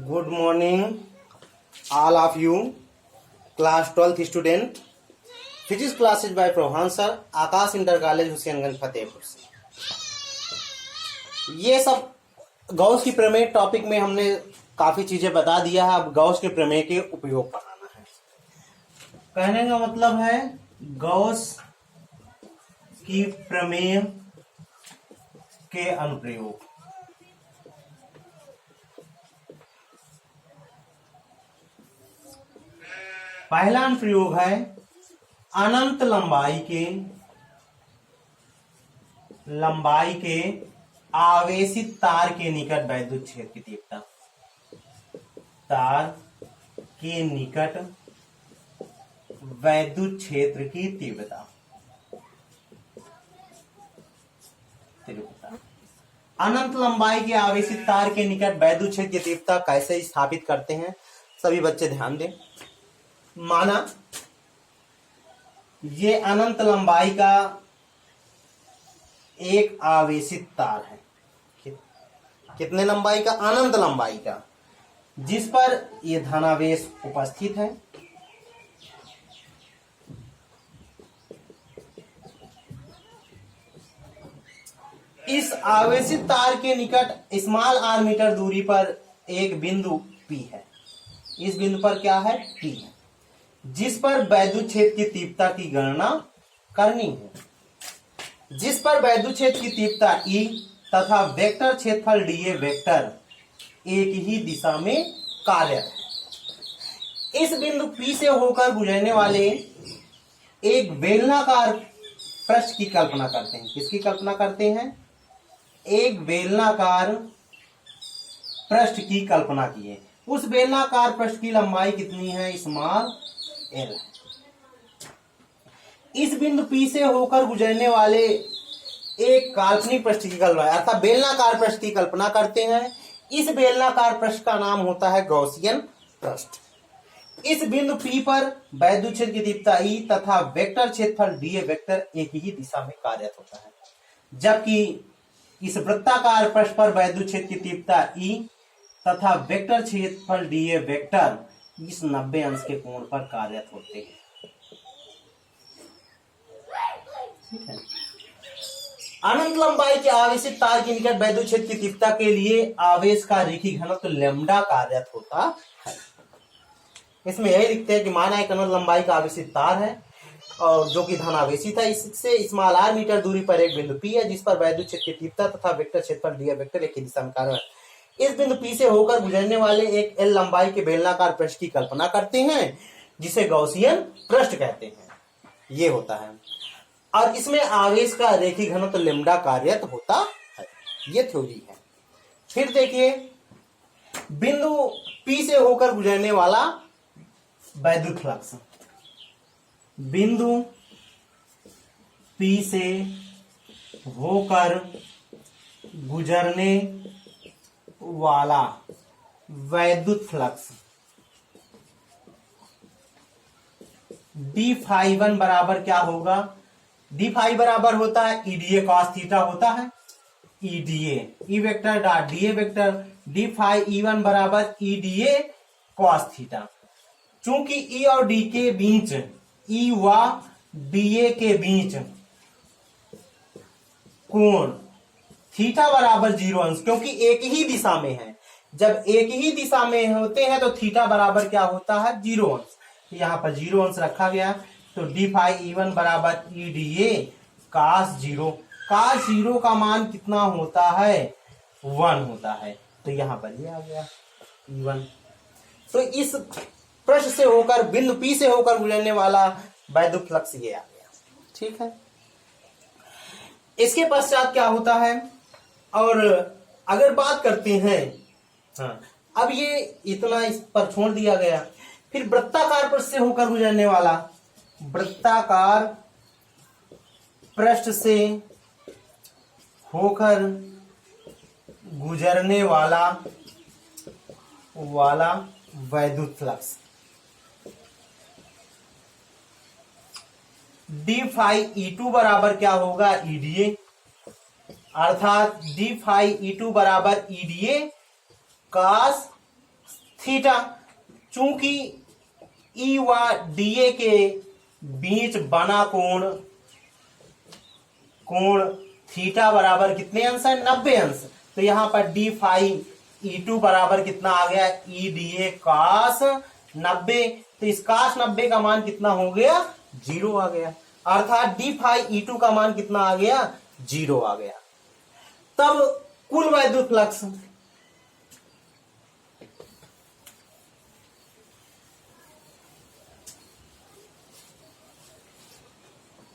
Good morning, all of you, class 12th student. Physics classes by Prohan sir, Akash inter college Husainganj Fatehpur से। ये सब Gauss की प्रमेय topic में हमने काफी चीजें बता दिया है। अब गॉस के प्रमेय के उपयोग पढ़ाना है। कहने का मतलब है गॉस की प्रमेय के अनुप्रयोग। पहला अनुप्रयोग है अनंत लंबाई के आवेशित तार के निकट वैद्युत क्षेत्र की तीव्रता। तार के निकट वैद्युत क्षेत्र की तीव्रता। अनंत लंबाई के आवेशित तार के निकट वैद्युत क्षेत्र की तीव्रता कैसे स्थापित करते हैं, सभी बच्चे ध्यान दें। माना ये अनंत लंबाई का एक आवेशित तार है। कितने लंबाई का? अनंत लंबाई का, जिस पर ये धनावेश उपस्थित है। इस आवेशित तार के निकट स्मॉल आर मीटर दूरी पर एक बिंदु P है। इस बिंदु पर क्या है? P है, जिस पर वैद्युत क्षेत्र की तीव्रता की गणना करनी है। जिस पर वैद्युत क्षेत्र की तीव्रता E तथा वेक्टर क्षेत्रफल dA वेक्टर एक ही दिशा में कार्यरत है। इस बिंदु P से होकर गुजरने वाले एक बेलनाकार पृष्ठ की कल्पना करते हैं। किसकी कल्पना करते हैं? एक बेलनाकार पृष्ठ की कल्पना किए। उस बेलनाकार पृष्ठ की लंबाई कितनी है? स्मॉल L है। इस बिंदु P से होकर गुजरने वाले एक काल्पनिक पृष्ठ की कल्पना, अर्थात बेलनाकार पृष्ठ की कल्पना करते हैं। इस बेलनाकार पृष्ठ का नाम होता है गॉसियन पृष्ठ। इस बिंदु P पर वैद्युत क्षेत्र की तीव्रता E तथा वेक्टर क्षेत्रफल dA वेक्टर एक ही दिशा में कार्यरत होता है, जबकि इस वृत्ताकार पृष्ठ पर वैद्युत क्षेत्र की तीव्रता E तथा वेक्टर क्षेत्रफल dA वेक्टर इस 90 अंश के कोण पर कार्यरत होते हैं। ठीक है। अनंत लंबाई के आवेशित तार के निकट वैद्युत क्षेत्र की तीव्रता के लिए आवेश का रेखीय घनत्व लैम्ब्डा कार्यरत होता है। इसमें यही लिखते हैं कि माना एक अनंत लंबाई का आवेशित तार है और जो कि धनावेशित है। इससे स्मॉल आर मीटर दूरी पर एक बिंदु P है, जिस पर वैद्युत क्षेत्र की तीव्रता तथा वेक्टर क्षेत्रफल dA वेक्टर एक ही दिशा में कार्यरत है। इस बिंदु P से होकर गुजरने वाले एक L लंबाई के बेलनाकार पृष्ठ की कल्पना करते हैं, जिसे गॉसियन पृष्ठ कहते हैं। ये होता है, और इसमें आवेश का रेखीय घनत्व लैम्ब्डा कार्यरत होता है। ये थ्योरी है। फिर देखिए, बिंदु P से होकर गुजरने वाला वैद्युत फ्लक्स। बिंदु P से होकर गुजरने वाला वैद्युत फ्लक्स d∅1 बराबर क्या होगा? d∅ बराबर होता है EDA cos थीटा होता है। EDA E vector dot dA vector d∅ E1 बराबर EDA cos थीटा। चूंकि E और D के बीच, E व DA के बीच कोण थीटा बराबर 0 अंश, क्योंकि एक ही दिशा में है। जब एक ही दिशा में होते हैं तो थीटा बराबर क्या होता है? 0 अंश। यहां पर 0 अंश रखा गया, तो d∅ E1 बराबर EDA cos 0। cos 0 का मान कितना होता है? 1 होता है। तो यहां पर ये आ गया E1। तो इस पृष्ठ से होकर, बिंदु P से होकर गुजरने वाला वैद्युत फ्लक्स ये आ गया। ठीक है। इसके पश्चात क्या होता है? और अगर बात करते हैं, हाँ, अब ये इतना इस पर छोड़ दिया गया। फिर वृत्ताकार पृष्ठ से होकर गुजरने वाला, वृत्ताकार पृष्ठ से होकर गुजरने वाला वैद्युत फ्लक्स d∅E2 बराबर क्या होगा? EDA, अर्थात d∅E2 बराबर EDA cos थीटा, चूंकि ई व डीए के बीच बना कोण थीटा बराबर कितने अंश है? 90 अंश। तो यहां पर डी फाई E2 बराबर कितना आ गया? ई डी ए कास 90। तो इस कास 90 का मान कितना हो गया? 0 आ गया। अर्थात डी फाई E2 का मान कितना आ गया? 0 आ गया। तब कुल वैद्युत फ्लक्स,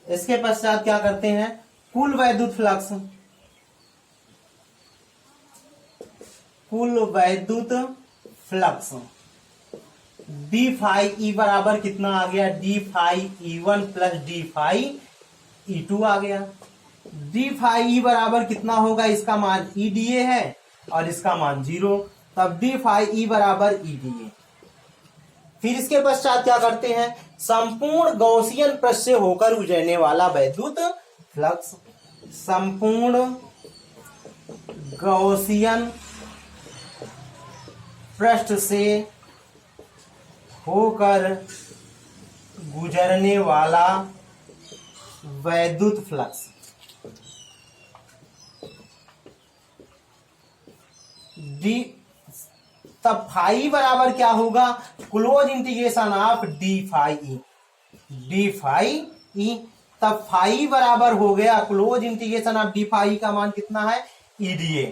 इसके पश्चात क्या करते हैं? कुल वैद्युत फ्लक्स, कुल वैद्युत फ्लक्स डी फाई ई बराबर कितना आ गया? D phi E1 plus d phi E2 आ गया। डी फाई ई बराबर कितना होगा? इसका मान ई डी ए है और इसका मान 0, तब डी फाई ई बराबर ई डी ए। फिर इसके पश्चात क्या करते हैं? संपूर्ण गॉसियन पृष्ठ से होकर गुजरने वाला वैद्युत फ्लक्स, संपूर्ण गॉसियन पृष्ठ से होकर गुजरने वाला वैद्युत फ्लक्स, डी, तब फाई बराबर क्या होगा? Close integration of d phi E, d phi E. तब फाई बराबर हो गया close integration of d phi का मान कितना है? ईडीए।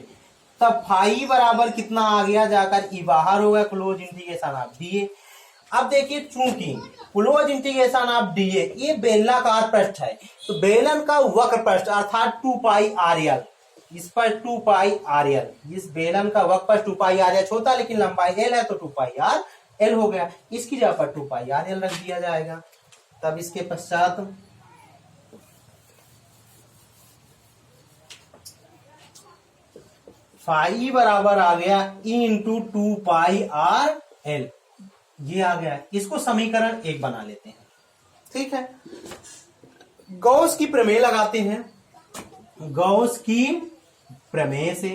तब फाई बराबर कितना आ गया? जाकर ई बाहर हो गया, क्लोज इंटीग्रेशन ऑफ डीए। अब देखिए, चूंकि क्लोज इंटीग्रेशन ऑफ डीए ये बेलनाकार पृष्ठ है, तो बेलन का वक्र पृष्ठ अर्थात 2 पाई आर एल, इस पर 2 पाई आर एल, इस बेलन का वक्र पृष्ठ 2 पाई आर एल छोटा लेकिन लंबाई एल है तो 2 पाई आर एल हो गया। इसकी जगह पर 2 पाई आर एल रख दिया जाएगा। तब इसके पश्चात फाई बराबर आ गया E into 2 pi R L, ये आ गया। इसको समीकरण 1 बना लेते हैं। ठीक है, गॉस की प्रमेय लगाते हैं। गॉस की प्रमेय से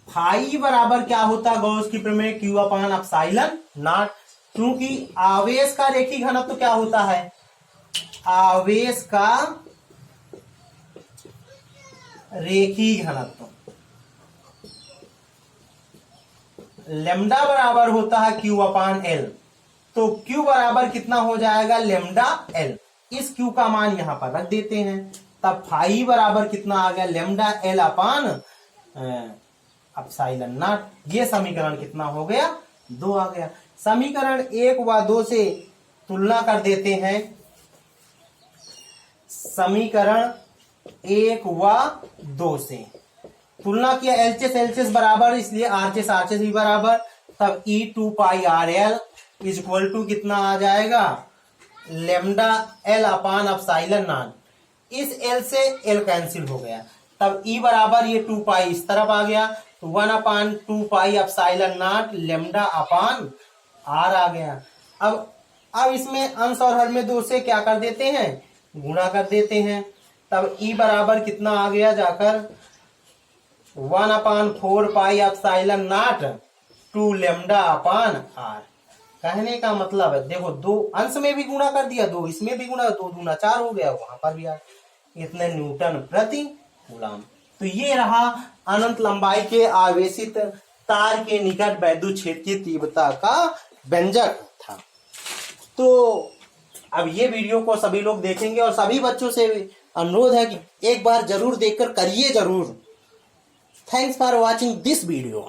फाई बराबर क्या होता? गॉस की प्रमेय क्यू अपान एप्सिलॉन नॉट। क्योंकि आवेश का रेखीय घनत्व तो क्या होता है? आवेश का रेखीय घनत्व लेमडा बराबर होता है क्यू अपान एल। तो क्यू बराबर कितना हो जाएगा? Lambda L. इस क्यू का मान यहां पर रख देते हैं। तब फाई बराबर कितना आ गया? Lambda L upon epsilon not. ये समीकरण कितना हो गया? 2 आ गया। समीकरण 1 व 2 से तुलना कर देते हैं। समीकरण 1 व 2 से तुलना किया, एलचेस एलचेस बराबर, इसलिए आरचेस आरचेस भी बराबर। तब E 2 pi R L is equal to कितना आ जाएगा? Lambda L upon epsilon naught. इस एल से एल कैंसिल हो गया। तब ई बराबर ये 2 पाई इस तरफ आ गया, तो 1 upon 2 pi epsilon naught lambda upon R आ गया। अब इसमें अंश और हर में 2 से क्या कर देते हैं? गुणा कर देते हैं। तब ई बराबर कितना आ गया? जाकर 1 upon 4 pi epsilon nought 2 lambda upon R. कहने का मतलब है, देखो 2 अंश में भी गुणा कर दिया, 2 इसमें भी गुणा, 2 दूना 4 हो गया, वहां पर भी आ इतने न्यूटन प्रति कूलम। तो ये रहा अनंत लंबाई के आवेशित तार के निकट वैद्युत क्षेत्र की तीव्रता का व्यंजक था। तो अब ये वीडियो को सभी लोग देखेंगे और सभी बच्चों से अनुरोध है कि एक बार जरूर देखकर करिए जरूर। Thanks for watching this video.